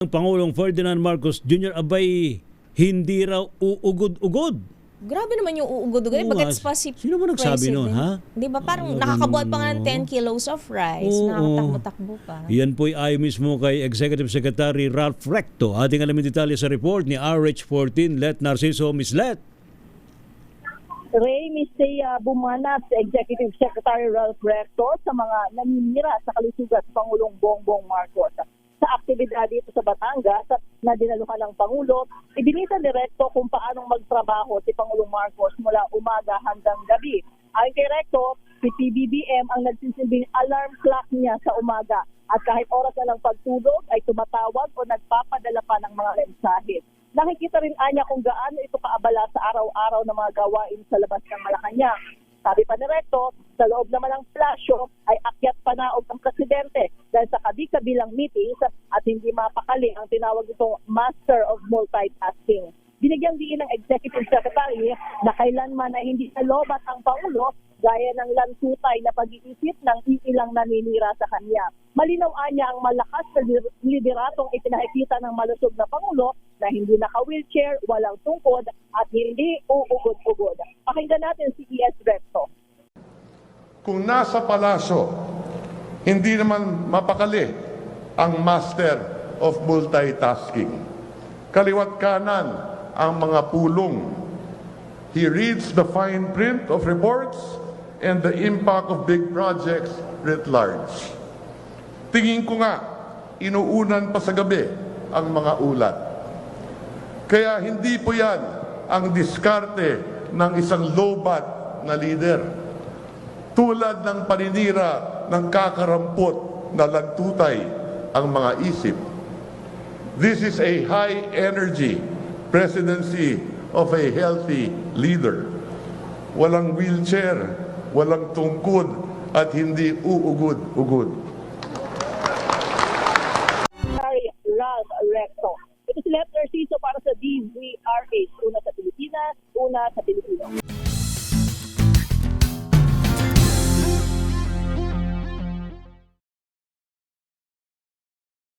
Pangulong Ferdinand Marcos Jr. abay hindi raw uugod-ugod. Grabe naman yung uugod-ugod. Oo, Bagets pa si sino ba nagsabi nun, ha? Di ba parang Grabe nakakabuhat naman, pa nga ng no? 10 kilos of rice. Oo. Nakakatakbo-takbo pa. Yan po'y ayon mismo kay Executive Secretary Ralph Recto. Ating alamin detalye sa report ni RH14 Let Narciso. Miss Let. Ray Mistea bumanat sa Executive Secretary Ralph Recto sa mga naninira sa kalusugan sa Pangulong Bongbong Marcos. Sa aktibidad dito sa Batangas na dinaluhan ng Pangulo, ibinita ni Recto kung paanong magtrabaho si Pangulong Marcos mula umaga hanggang gabi. Ayon kay Recto, si PBBM ang nagsisilbing alarm clock niya sa umaga at kahit oras na ng pagtulog ay tumatawag o nagpapadala pa ng mga mensahe. Nakikita rin anya kung gaano ito kaabala sa araw-araw na mga gawain sa labas ng Malacanang. Sabi pa ni Recto, sa loob naman ng plasyo ay akyat panaog ng presidente dahil sa kabi-kabilang meetings at hindi mapakali ang tinawag itong Master of Multitasking. Binigyang diin ng Executive Secretary na kailanman ay hindi nalobat ang Pangulo gaya ng lantutay na pag-iisip ng iilang naninira sa kanya. Malinaw anya ang malakas na lideratong ipinakikita ng malusog na Pangulo na hindi naka-wheelchair, walang tungkod at hindi uugod-ugod. Pakinggan natin si E.S. Recto. Kung nasa palasyo, hindi naman mapakali ang master of multitasking. Kaliwat kanan ang mga pulong. He reads the fine print of reports and the impact of big projects writ large. Tingin ko nga, inuunan pa sa gabi ang mga ulat. Kaya hindi po yan ang diskarte ng isang low-bat na leader. Tulad ng paninira ng kakarampot na lagtutay ang mga isip. This is a high-energy presidency of a healthy leader. Walang wheelchair, walang tungkod at hindi uugod-ugod.